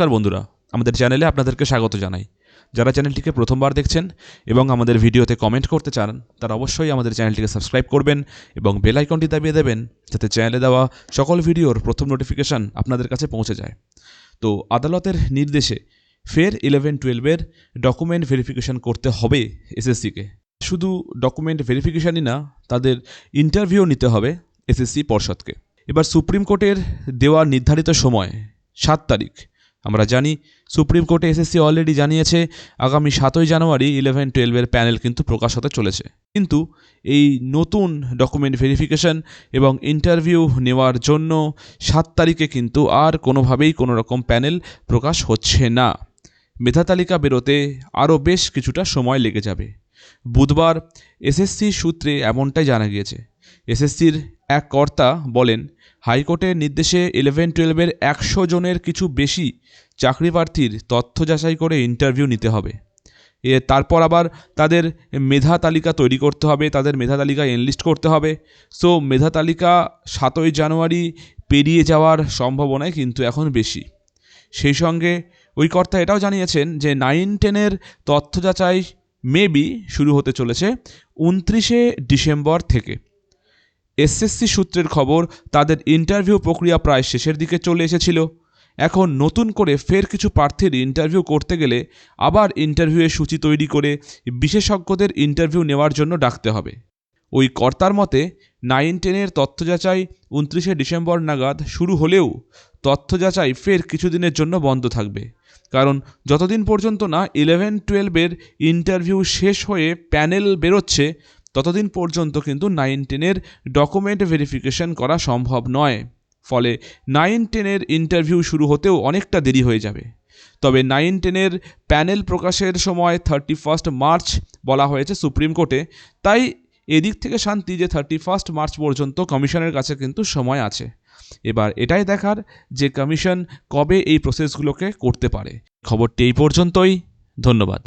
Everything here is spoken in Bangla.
নমস্কার বন্ধুরা, আমাদের চ্যানেলে আপনাদেরকে স্বাগত জানাই। যারা চ্যানেলটিকে প্রথমবার দেখছেন এবং আমাদের ভিডিওতে কমেন্ট করতে চান তারা অবশ্যই আমাদের চ্যানেলটিকে সাবস্ক্রাইব করবেন এবং বেল আইকনটি দাবিয়ে দেবেন যাতে চ্যানেলে দেওয়া সকল ভিডিওর প্রথম নোটিফিকেশান আপনাদের কাছে পৌঁছে যায়। তো আদালতের নির্দেশে ফের 11-12-এর ডকুমেন্ট ভেরিফিকেশান করতে হবে এসএসসিকে। শুধু ডকুমেন্ট ভেরিফিকেশানই না, তাদের ইন্টারভিউ নিতে হবে এসএসসি পর্ষদকে। এবার সুপ্রিম কোর্টের দেওয়া নির্ধারিত সময় 7 তারিখ। আমরা জানি সুপ্রিম কোর্টে এসএসসি অলরেডি জানিয়েছে আগামী 7ই জানুয়ারি 11-12-এর প্যানেল কিন্তু প্রকাশ হতে চলেছে। কিন্তু এই নতুন ডকুমেন্ট ভেরিফিকেশন এবং ইন্টারভিউ নেওয়ার জন্য 7 তারিখে কিন্তু আর কোনোভাবেই কোনো রকম প্যানেল প্রকাশ হচ্ছে না। মেধা তালিকা বেরোতে আরও বেশ কিছুটা সময় লেগে যাবে। বুধবার এসএসসি সূত্রে এমনটাই জানা গিয়েছে। এসএসসির এক কর্তা বলেন, হাইকোর্টের নির্দেশে 11-12-এর 100 জনের কিছু বেশি চাকরি প্রার্থীর তথ্য যাচাই করে ইন্টারভিউ নিতে হবে। তারপর আবার তাদের মেধা তালিকা তৈরি করতে হবে, তাদের মেধা তালিকা এনলিস্ট করতে হবে। সো মেধা তালিকা 7ই জানুয়ারি পেরিয়ে যাওয়ার সম্ভাবনাই কিন্তু এখন বেশি। সেই সঙ্গে ওই কর্তা এটাও জানিয়েছেন যে 9-10-এর তথ্য যাচাই মেবি শুরু হতে চলেছে 29শে ডিসেম্বর থেকে। এসএসসি সূত্রের খবর, তাদের ইন্টারভিউ প্রক্রিয়া প্রায় শেষের দিকে চলে এসেছিল। এখন নতুন করে ফের কিছু প্রার্থীর ইন্টারভিউ করতে গেলে আবার ইন্টারভিউয়ের সূচি তৈরি করে বিশেষজ্ঞদের ইন্টারভিউ নেওয়ার জন্য ডাকতে হবে। ওই কর্তার মতে 9-10-এর তথ্য যাচাই 29শে ডিসেম্বর নাগাদ শুরু হলেও তথ্য যাচাই ফের কিছুদিনের জন্য বন্ধ থাকবে। কারণ যতদিন পর্যন্ত না 11-12-এর ইন্টারভিউ শেষ হয়ে প্যানেল বেরোচ্ছে ততদিন পর্যন্ত কিন্তু 9-10-এর ডকুমেন্ট ভেরিফিকেশন করা সম্ভব নয়। ফলে 9-10-এর ইন্টারভিউ শুরু হতেও অনেকটা দেরি হয়ে যাবে। তবে 9-10-এর প্যানেল প্রকাশের সময় 31 মার্চ বলা হয়েছে সুপ্রিম কোর্টে। তাই এদিক থেকে শান্তি যে 31 মার্চ পর্যন্ত কমিশনের কাছে কিন্তু সময় আছে। এবার এটাই দেখার যে কমিশন কবে এই প্রসেসগুলোকে করতে পারে। খবরটি এই পর্যন্তই। ধন্যবাদ।